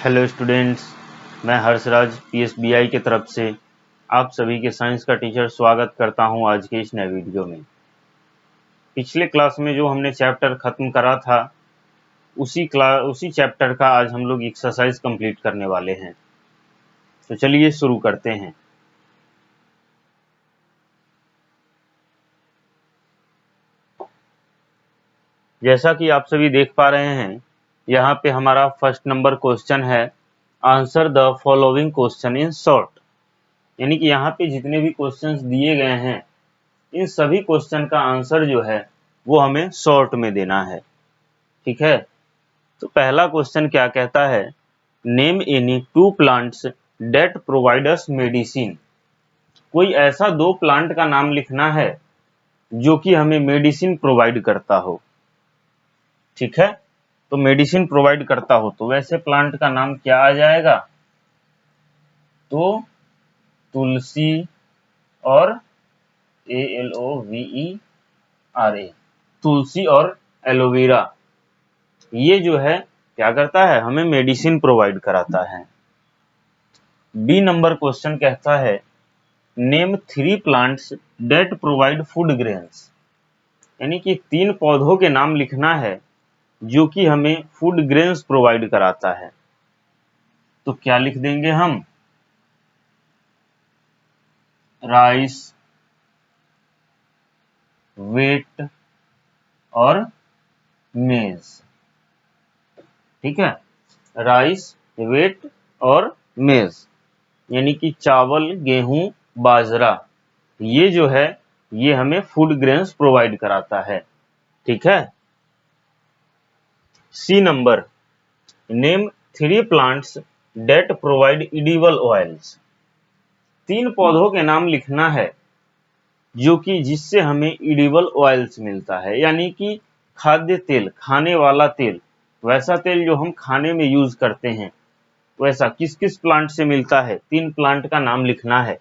Hello students, मैं हर्षराज पीएसबीआई की तरफ से आप सभी के साइंस का टीचर स्वागत करता हूं आज के इस नए वीडियो में। पिछले क्लास में जो हमने चैप्टर ख़त्म करा था उसी चैप्टर का आज हम लोग एक्सरसाइज कंप्लीट करने वाले हैं। तो चलिए शुरू करते हैं। जैसा कि आप सभी देख पा रहे हैं, यहाँ पे हमारा फर्स्ट नंबर क्वेश्चन है, answer the following question in short. यानी कि यहाँ पे जितने भी क्वेश्चंस दिए गए हैं, इन सभी क्वेश्चन का आंसर जो है वो हमें शॉर्ट में देना है। ठीक है, तो पहला क्वेश्चन क्या कहता है, name any two plants that provide us medicine. कोई ऐसा दो प्लांट का नाम लिखना है जो कि हमें मेडिसिन प्रोवाइड करता हो। ठीक है, तो मेडिसिन प्रोवाइड करता हो तो वैसे प्लांट का नाम क्या आ जाएगा? तो तुलसी और ALOVERA, तुलसी और एलोवेरा, ये जो है क्या करता है, हमें मेडिसिन प्रोवाइड कराता है। बी नंबर क्वेश्चन कहता है, name 3 plants that provide food grains. यानी कि 3 पौधों के नाम लिखना है जो कि हमें फूड ग्रेन्स प्रोवाइड कराता है। तो क्या लिख देंगे हम? राइस, वेट और मेज। ठीक है, राइस, वेट और मेज, यानी कि चावल, गेहूं, बाजरा, ये जो है ये हमें फूड ग्रेन्स प्रोवाइड कराता है। ठीक है। C number, name 3 plants that provide edible oils. 3 पौधों के नाम लिखना है जो कि जिससे हमें एडिबल ऑयल्स मिलता है, यानी कि खाद्य तेल, खाने वाला तेल, वैसा तेल जो हम खाने में यूज करते हैं, वैसा किस किस प्लांट से मिलता है? 3 प्लांट का नाम लिखना है।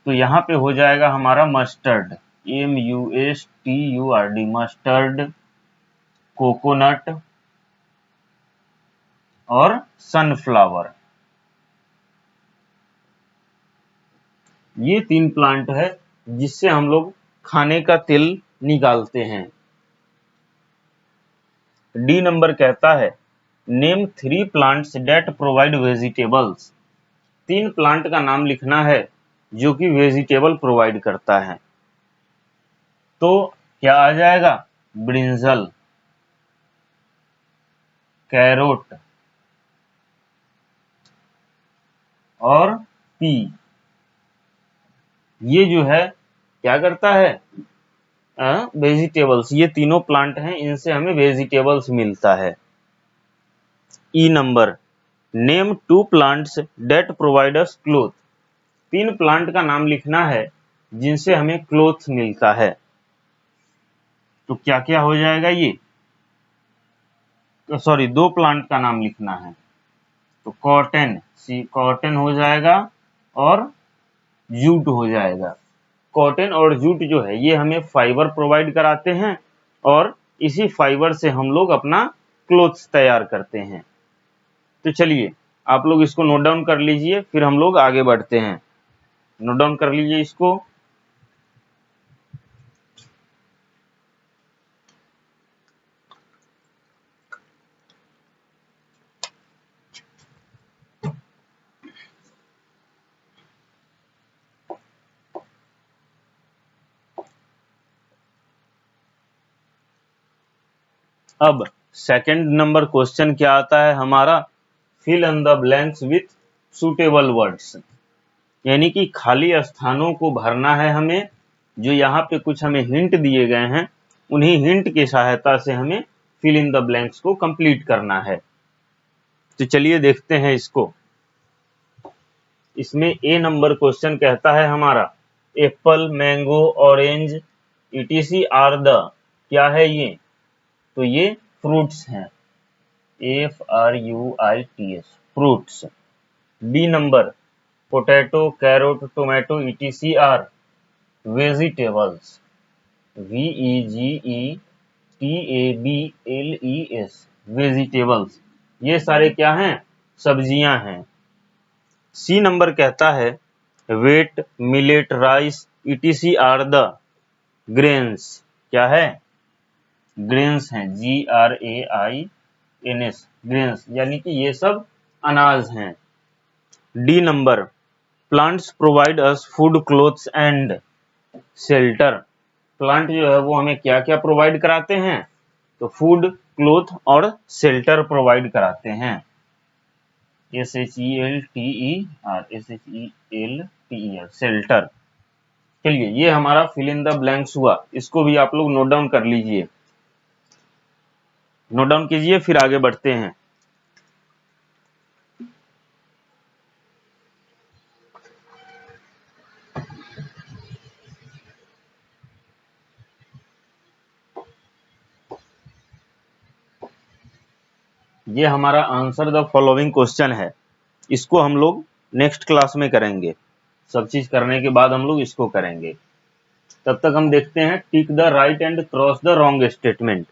तो यहाँ पे हो जाएगा हमारा मस्टर्ड, MUSTURD, मस्टर्ड, कोकोनट और सनफ्लावर। ये 3 प्लांट है जिससे हम लोग खाने का तेल निकालते हैं। डी नंबर कहता है, name 3 plants that provide vegetables. 3 plant का नाम लिखना है जो कि वेजिटेबल प्रोवाइड करता है। तो क्या आ जाएगा? ब्रिंजल, कैरोट और पी। ये जो है क्या करता है? वेजिटेबल्स, ये तीनों प्लांट हैं, इनसे हमें वेजिटेबल्स मिलता है। ई number, name 2 plants that provide us cloth. 3 plant का नाम लिखना है जिनसे हमें क्लोथ मिलता है। तो क्या क्या हो जाएगा ये? तो सॉरी, 2 प्लांट का नाम लिखना है, तो कॉटन, कॉटन हो जाएगा और जूट हो जाएगा। कॉटन और जूट जो है ये हमें फाइबर प्रोवाइड कराते हैं और इसी फाइबर से हम लोग अपना क्लोथ्स तैयार करते हैं। तो चलिए आप लोग इसको नोट डाउन कर लीजिए, फिर हम लोग आगे बढ़ते हैं। नोट डाउन कर लीजिए इसको। अब सेकंड नंबर क्वेश्चन क्या आता है हमारा? Fill in the blanks with suitable words. यानी कि खाली स्थानों को भरना है हमें। जो यहाँ पे कुछ हमें हिंट दिए गए हैं, उन्हीं हिंट की सहायता से हमें फिल इन द ब्लैंक्स को कंप्लीट करना है। तो चलिए देखते हैं इसको। इसमें ए नंबर क्वेश्चन कहता है हमारा, Apple, mango, orange ETC are the, क्या है ये? तो ये फ्रूट्स हैं, FRUITS, fruits. B number, potato, carrot, tomato ETC are vegetables, VEGETABLES, vegetables. ये सारे क्या हैं? सब्जियां हैं। सी नंबर कहता है wheat, millet, rice ETC are the grains. क्या है? ग्रेन्स हैं, GRAINS, ग्रेन्स, यानी कि ये सब अनाज हैं। D number plants provide us food, clothes and shelter. Plant जो है वो हमें क्या क्या प्रोवाइड कराते हैं? तो फूड, क्लोथ और शेल्टर प्रोवाइड कराते हैं। SHELTER, shelter. चलिए, ये हमारा फिल इन द ब्लैंक्स हुआ। इसको भी आप लोग नोट डाउन कर लीजिए, नोट डाउन कीजिए, फिर आगे बढ़ते हैं। ये हमारा आंसर द फॉलोइंग क्वेश्चन है। इसको हम लोग नेक्स्ट क्लास में करेंगे। सब चीज करने के बाद हम लोग इसको करेंगे। तब तक हम देखते हैं tick the right and cross the wrong statement,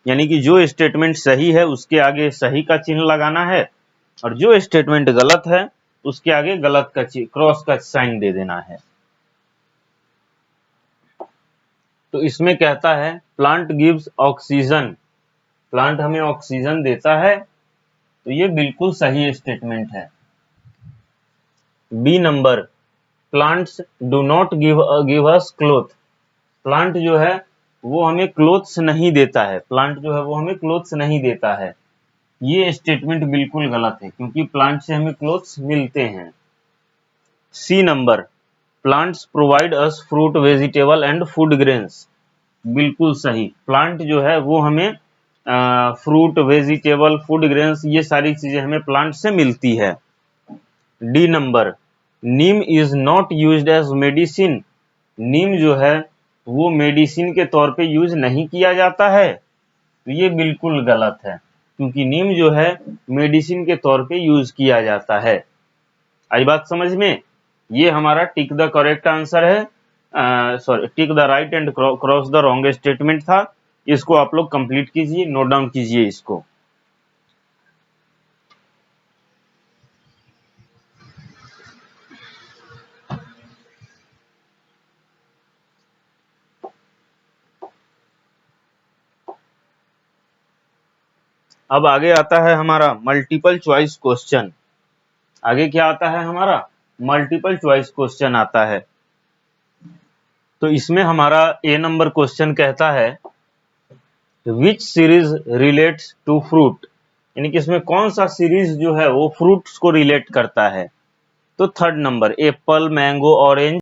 यानी कि जो स्टेटमेंट सही है उसके आगे सही का चिन्ह लगाना है, और जो स्टेटमेंट गलत है उसके आगे गलत का क्रॉस का साइन दे देना है। तो इसमें कहता है प्लांट गिव्स ऑक्सीजन, प्लांट हमें ऑक्सीजन देता है, तो ये बिल्कुल सही स्टेटमेंट है। B number plants do not give us cloth, plant जो है वो हमें क्लोथ्स नहीं देता है, प्लांट जो है वो हमें क्लोथ्स नहीं देता है। ये स्टेटमेंट बिल्कुल गलत है, क्योंकि प्लांट से हमें क्लोथ्स मिलते हैं। C number plants provide us fruit, vegetable and food grains, बिल्कुल सही। प्लांट जो है वो हमें फ्रूट, वेजिटेबल, फूड ग्रेन्स, ये सारी चीजें हमें प्लांट से मिलती है। The number neem is not used as medicine, नीम जो है वो मेडिसिन के तौर पे यूज नहीं किया जाता है, तो ये बिल्कुल गलत है, क्योंकि नीम जो है मेडिसिन के तौर पे यूज किया जाता है। आई बात समझ में? ये हमारा टिक द करेक्ट आंसर है, sorry, tick the right and cross the wrong statement था। इसको आप लोग कंप्लीट कीजिए, नोट डाउन कीजिए इसको। अब आगे आता है हमारा मल्टीपल चॉइस क्वेश्चन। आगे क्या आता है हमारा? मल्टीपल चॉइस क्वेश्चन आता है। तो इसमें हमारा ए नंबर क्वेश्चन कहता है विच सीरीज रिलेट्स टू फ्रूट, यानी कि इसमें कौन सा सीरीज जो है वो फ्रूट्स को रिलेट करता है। तो third number Apple, mango, orange,